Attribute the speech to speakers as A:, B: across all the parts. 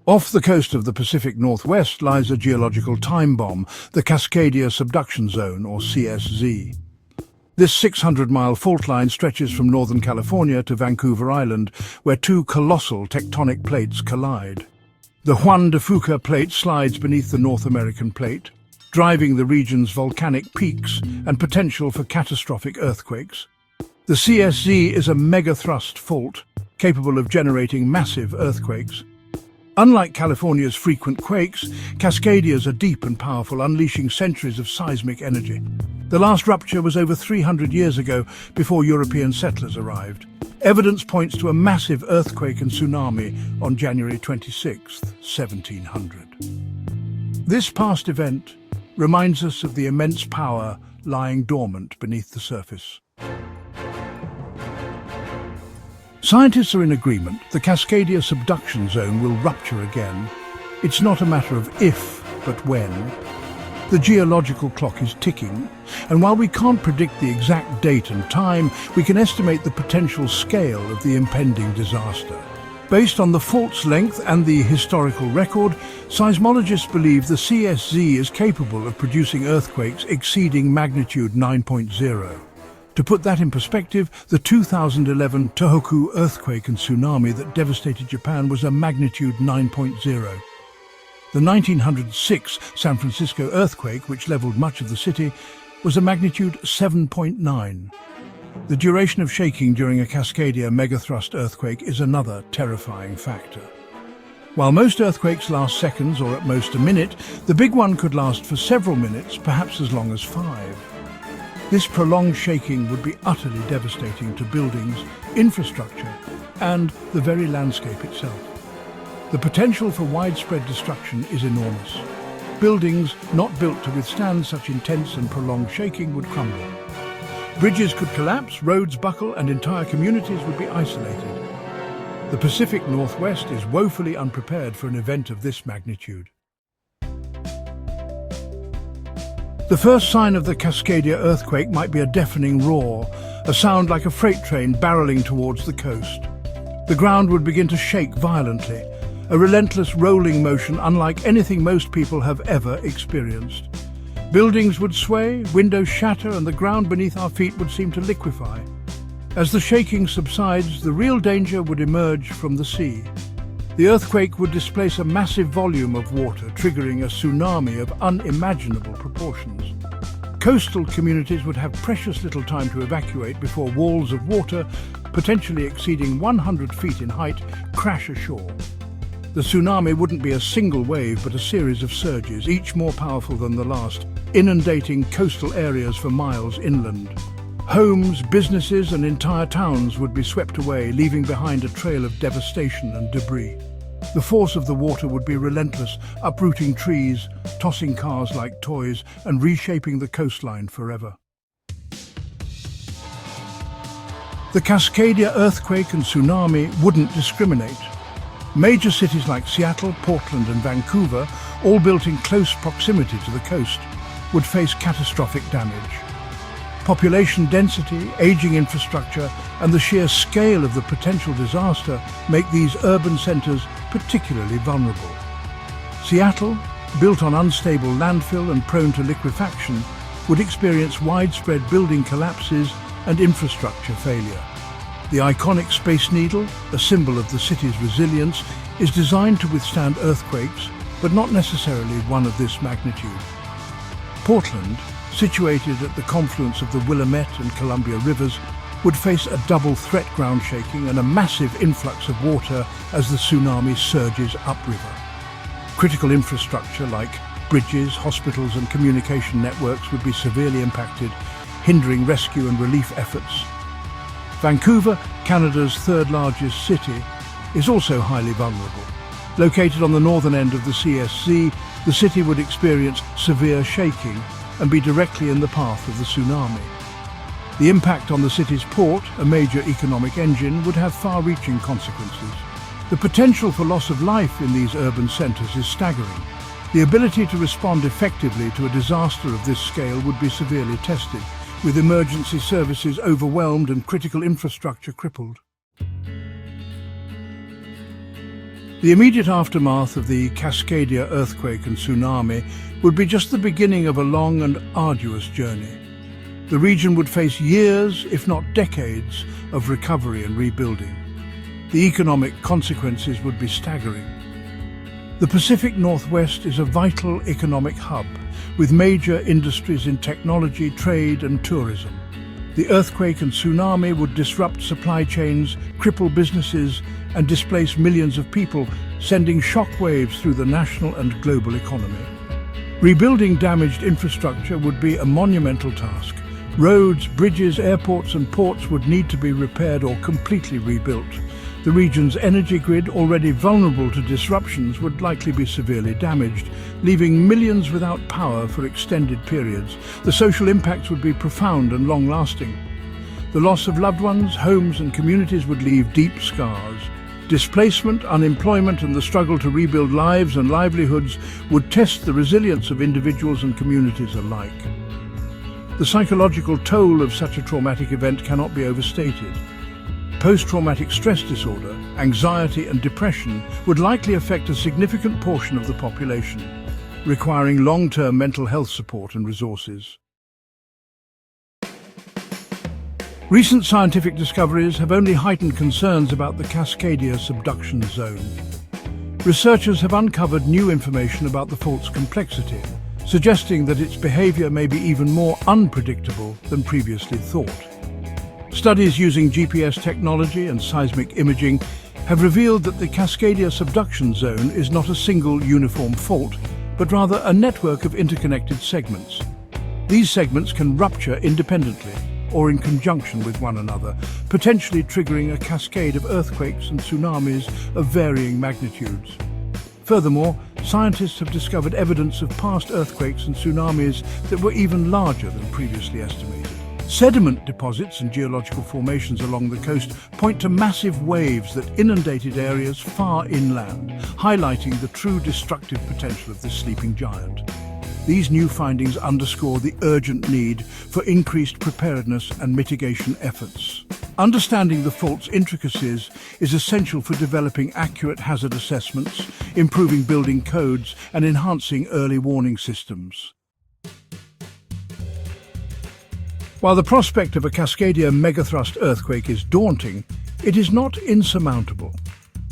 A: Off the coast of the Pacific Northwest lies a geological time bomb, the Cascadia Subduction Zone, or CSZ. This 600-mile fault line stretches from northern California to Vancouver Island, where two colossal tectonic plates collide. The Juan de Fuca plate slides beneath the North American plate, driving the region's volcanic peaks and potential for catastrophic earthquakes. The CSZ is a megathrust fault, capable of generating massive earthquakes. Unlike California's frequent quakes, Cascadia's are deep and powerful, unleashing centuries of seismic energy. The last rupture was over 300 years ago, before European settlers arrived. Evidence points to a massive earthquake and tsunami on January 26, 1700. This past event reminds us of the immense power lying dormant beneath the surface. Scientists are in agreement the Cascadia Subduction Zone will rupture again. It's not a matter of if, but when. The geological clock is ticking, and while we can't predict the exact date and time, we can estimate the potential scale of the impending disaster. Based on the fault's length and the historical record, seismologists believe the CSZ is capable of producing earthquakes exceeding magnitude 9.0. To put that in perspective, the 2011 Tohoku earthquake and tsunami that devastated Japan was a magnitude 9.0. The 1906 San Francisco earthquake, which leveled much of the city, was a magnitude 7.9. The duration of shaking during a Cascadia megathrust earthquake is another terrifying factor. While most earthquakes last seconds or at most a minute, the big one could last for several minutes, perhaps as long as 5. This prolonged shaking would be utterly devastating to buildings, infrastructure, and the very landscape itself. The potential for widespread destruction is enormous. Buildings not built to withstand such intense and prolonged shaking would crumble. Bridges could collapse, roads buckle, and entire communities would be isolated. The Pacific Northwest is woefully unprepared for an event of this magnitude. The first sign of the Cascadia earthquake might be a deafening roar, a sound like a freight train barreling towards the coast. The ground would begin to shake violently, a relentless rolling motion unlike anything most people have ever experienced. Buildings would sway, windows shatter, and the ground beneath our feet would seem to liquefy. As the shaking subsides, the real danger would emerge from the sea. The earthquake would displace a massive volume of water, triggering a tsunami of unimaginable proportions. Coastal communities would have precious little time to evacuate before walls of water, potentially exceeding 100 feet in height, crash ashore. The tsunami wouldn't be a single wave, but a series of surges, each more powerful than the last, inundating coastal areas for miles inland. Homes, businesses, and entire towns would be swept away, leaving behind a trail of devastation and debris. The force of the water would be relentless, uprooting trees, tossing cars like toys, and reshaping the coastline forever. The Cascadia earthquake and tsunami wouldn't discriminate. Major cities like Seattle, Portland, and Vancouver, all built in close proximity to the coast, would face catastrophic damage. Population density, aging infrastructure, and the sheer scale of the potential disaster make these urban centers particularly vulnerable. Seattle, built on unstable landfill and prone to liquefaction, would experience widespread building collapses and infrastructure failure. The iconic Space Needle, a symbol of the city's resilience, is designed to withstand earthquakes, but not necessarily one of this magnitude. Portland, situated at the confluence of the Willamette and Columbia rivers, would face a double threat: ground shaking and a massive influx of water as the tsunami surges upriver. Critical infrastructure like bridges, hospitals, and communication networks would be severely impacted, hindering rescue and relief efforts. Vancouver, Canada's third-largest city, is also highly vulnerable. Located on the northern end of the CSZ, the city would experience severe shaking and be directly in the path of the tsunami. The impact on the city's port, a major economic engine, would have far-reaching consequences. The potential for loss of life in these urban centres is staggering. The ability to respond effectively to a disaster of this scale would be severely tested, with emergency services overwhelmed and critical infrastructure crippled. The immediate aftermath of the Cascadia earthquake and tsunami would be just the beginning of a long and arduous journey. The region would face years, if not decades, of recovery and rebuilding. The economic consequences would be staggering. The Pacific Northwest is a vital economic hub, with major industries in technology, trade and tourism. The earthquake and tsunami would disrupt supply chains, cripple businesses and displace millions of people, sending shockwaves through the national and global economy. Rebuilding damaged infrastructure would be a monumental task. Roads, bridges, airports and ports would need to be repaired or completely rebuilt. The region's energy grid, already vulnerable to disruptions, would likely be severely damaged, leaving millions without power for extended periods. The social impacts would be profound and long-lasting. The loss of loved ones, homes and communities would leave deep scars. Displacement, unemployment and the struggle to rebuild lives and livelihoods would test the resilience of individuals and communities alike. The psychological toll of such a traumatic event cannot be overstated. Post-traumatic stress disorder, anxiety and depression would likely affect a significant portion of the population, requiring long-term mental health support and resources. Recent scientific discoveries have only heightened concerns about the Cascadia Subduction Zone. Researchers have uncovered new information about the fault's complexity, suggesting that its behavior may be even more unpredictable than previously thought. Studies using GPS technology and seismic imaging have revealed that the Cascadia Subduction Zone is not a single uniform fault, but rather a network of interconnected segments. These segments can rupture independently or in conjunction with one another, potentially triggering a cascade of earthquakes and tsunamis of varying magnitudes. Furthermore, scientists have discovered evidence of past earthquakes and tsunamis that were even larger than previously estimated. Sediment deposits and geological formations along the coast point to massive waves that inundated areas far inland, highlighting the true destructive potential of this sleeping giant. These new findings underscore the urgent need for increased preparedness and mitigation efforts. Understanding the fault's intricacies is essential for developing accurate hazard assessments, improving building codes, and enhancing early warning systems. While the prospect of a Cascadia Megathrust earthquake is daunting, it is not insurmountable.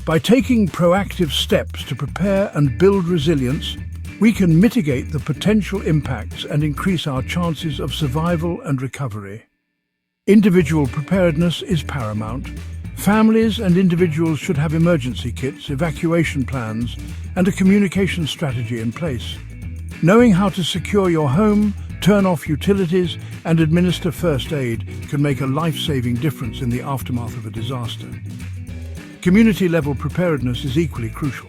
A: By taking proactive steps to prepare and build resilience, we can mitigate the potential impacts and increase our chances of survival and recovery. Individual preparedness is paramount. Families and individuals should have emergency kits, evacuation plans, and a communication strategy in place. Knowing how to secure your home, turn off utilities, and administer first aid can make a life-saving difference in the aftermath of a disaster. Community-level preparedness is equally crucial.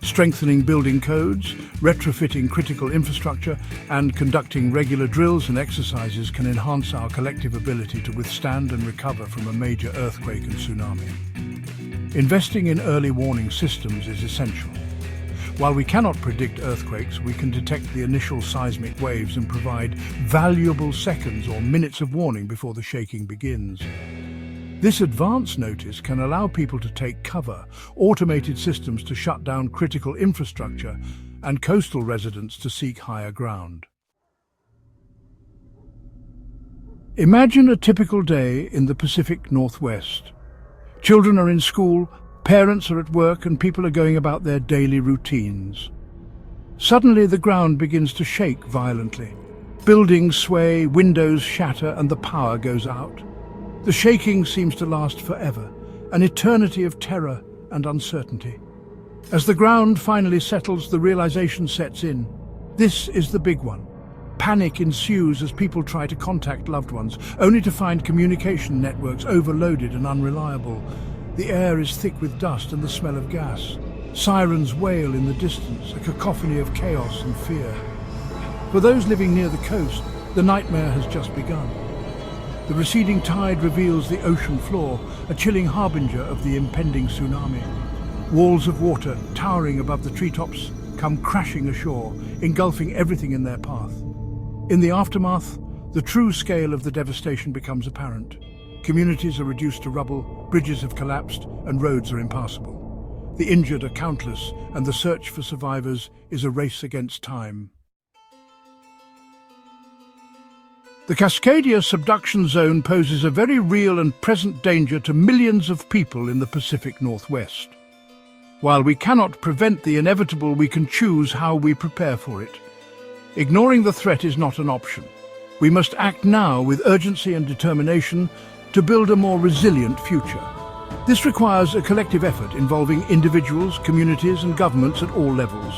A: Strengthening building codes, retrofitting critical infrastructure, and conducting regular drills and exercises can enhance our collective ability to withstand and recover from a major earthquake and tsunami. Investing in early warning systems is essential. While we cannot predict earthquakes, we can detect the initial seismic waves and provide valuable seconds or minutes of warning before the shaking begins. This advance notice can allow people to take cover, automated systems to shut down critical infrastructure, and coastal residents to seek higher ground. Imagine a typical day in the Pacific Northwest. Children are in school, parents are at work, and people are going about their daily routines. Suddenly, the ground begins to shake violently. Buildings sway, windows shatter, and the power goes out. The shaking seems to last forever, an eternity of terror and uncertainty. As the ground finally settles, the realization sets in. This is the big one. Panic ensues as people try to contact loved ones, only to find communication networks overloaded and unreliable. The air is thick with dust and the smell of gas. Sirens wail in the distance, a cacophony of chaos and fear. For those living near the coast, the nightmare has just begun. The receding tide reveals the ocean floor, a chilling harbinger of the impending tsunami. Walls of water, towering above the treetops, come crashing ashore, engulfing everything in their path. In the aftermath, the true scale of the devastation becomes apparent. Communities are reduced to rubble, bridges have collapsed, and roads are impassable. The injured are countless, and the search for survivors is a race against time. The Cascadia Subduction Zone poses a very real and present danger to millions of people in the Pacific Northwest. While we cannot prevent the inevitable, we can choose how we prepare for it. Ignoring the threat is not an option. We must act now with urgency and determination to build a more resilient future. This requires a collective effort involving individuals, communities and governments at all levels.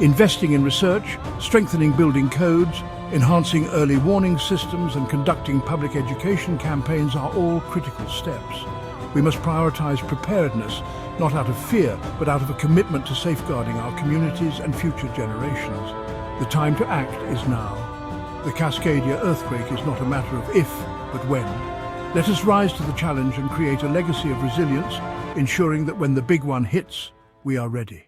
A: Investing in research, strengthening building codes, enhancing early warning systems and conducting public education campaigns are all critical steps. We must prioritize preparedness, not out of fear, but out of a commitment to safeguarding our communities and future generations. The time to act is now. The Cascadia earthquake is not a matter of if, but when. Let us rise to the challenge and create a legacy of resilience, ensuring that when the big one hits, we are ready.